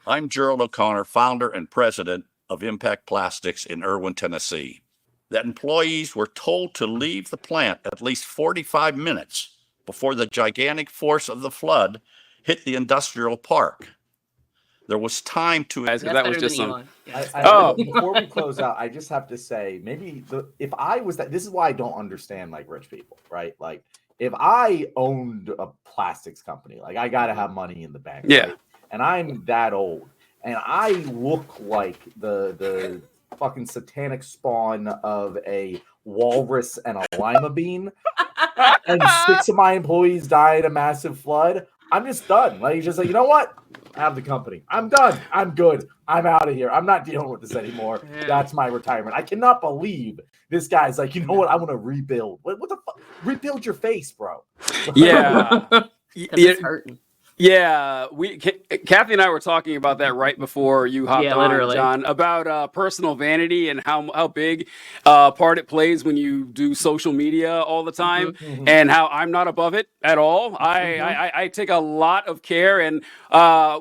I'm Gerald O'Connor, founder and president of Impact Plastics in Irwin, Tennessee. That employees were told to leave the plant at least 45 minutes before the gigantic force of the flood hit the industrial park. There was time to. Guys, 'cause that was just some. Before we close out, I just have to say, if I was that, this is why I don't understand like rich people, right? Like, if I owned a plastics company, like I got to have money in the bank, Yeah. right? And I'm that old, and I look like the fucking satanic spawn of a walrus and a lima bean, and 6 of my employees died in a massive flood. I'm just done. Like, just like, you know what? I have the company. I'm done. I'm good. I'm out of here. I'm not dealing with this anymore. Yeah. That's my retirement. I cannot believe this guy's like, you know what? I want to rebuild. What the fuck? Rebuild your face, bro. Yeah. It's hurting. Yeah, Kathy and I were talking about that right before you hopped on, literally. John, about personal vanity and how big part it plays when you do social media all the time, and how I'm not above it at all. I take a lot of care, and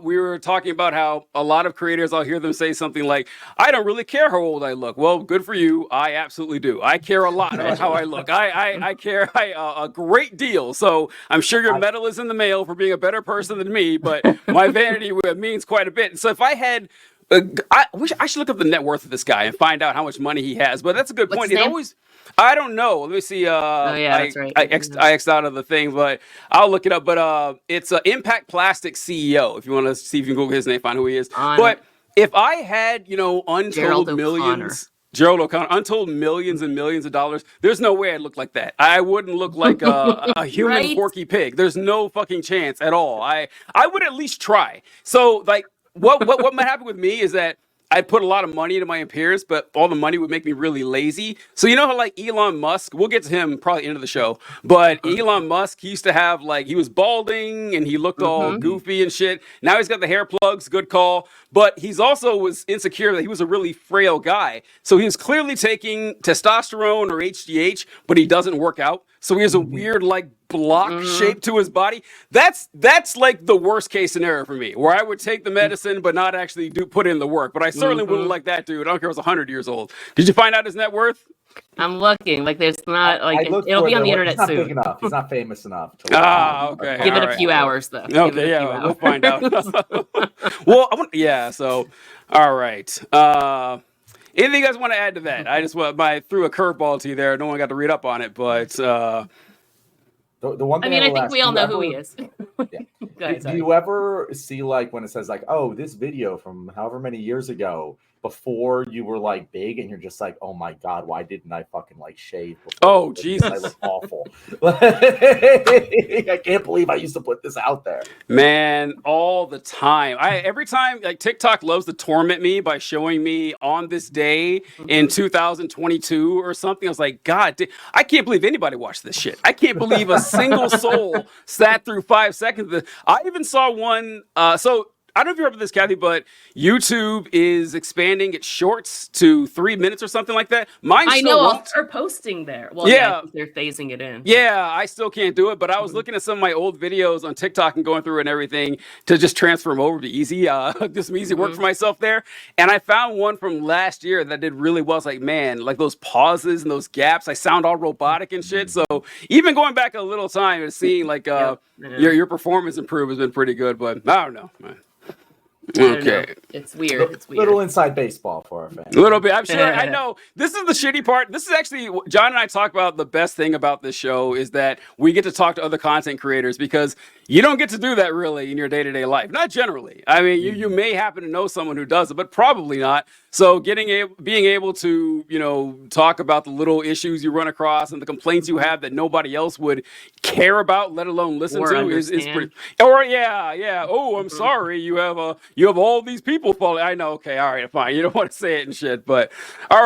we were talking about how a lot of creators, I'll hear them say something like, I don't really care how old I look. Well, good for you. I absolutely do. I care a lot about how I look. I care a great deal. So I'm sure your medal is in the mail for being a better person than me, but my vanity means quite a bit. So if I had, I should look up the net worth of this guy and find out how much money he has. But that's a good point. It always, I don't know. Let me see. That's right. I X'd out of the thing, but I'll look it up. But it's Impact Plastics CEO. If you want to see if you can Google his name, find who he is. But if I had, untold millions. Gerald O'Connor, untold millions and millions of dollars. There's no way I'd look like that. I wouldn't look like a human Right? Porky Pig. There's no fucking chance at all. I would at least try. So, like, what might happen with me is that I'd put a lot of money into my appearance, but all the money would make me really lazy. So you know how like Elon Musk, we'll get to him probably into the show, but Elon Musk, he used to have like, he was balding and he looked all goofy and shit. Now he's got the hair plugs, good call. But he's also was insecure that he was a really frail guy. So he was clearly taking testosterone or HGH, but he doesn't work out. So he has a weird like block shape to his body. That's like the worst case scenario for me, where I would take the medicine but not actually put in the work. But I certainly wouldn't like that dude. I don't care if I was 100 years old. Did you find out his net worth? I'm looking. Like, the's not, like, it'll be on the internet soon. He's not big enough. He's not famous enough. Okay. Give it a few hours, though. Okay, yeah, we'll find out. Well, so, all right. Anything you guys want to add to that? I just threw a curveball to you there. No one got to read up on it, but the one thing I think we all know who he is. Yeah. Do you ever see like when it says like, oh, this video from however many years ago before you were like big, and you're just like, oh my God, why didn't I fucking like shave before? Oh, Jesus. I look awful. I can't believe I used to put this out there. Man, all the time. Every time, like, TikTok loves to torment me by showing me on this day in 2022 or something. I was like, God, I can't believe anybody watched this shit. I can't believe a single soul sat through 5 seconds. I even saw one. So I don't know if you remember this, Kathy, but YouTube is expanding its shorts to 3 minutes or something like that. I know, are posting there. Well, yeah, I think they're phasing it in. Yeah, I still can't do it, but I was looking at some of my old videos on TikTok and going through and everything to just transfer them over to easy, just some easy work for myself there. And I found one from last year that did really well. It's like, man, like those pauses and those gaps, I sound all robotic and shit. So even going back a little time and seeing like your performance improve has been pretty good, but I don't know, man. Okay. It's weird. It's weird. Little inside baseball for our fans. A little bit. I'm sure. I know. This is the shitty part. This is actually, John and I talk about the best thing about this show is that we get to talk to other content creators because you don't get to do that really in your day-to-day life. Not generally. I mean, you may happen to know someone who does it, but probably not. So being able to, talk about the little issues you run across and the complaints you have that nobody else would care about, let alone listen to, is pretty. Or yeah. Oh, I'm sorry. You have all these people falling. I know. Okay. All right. Fine. You don't want to say it and shit, but all right.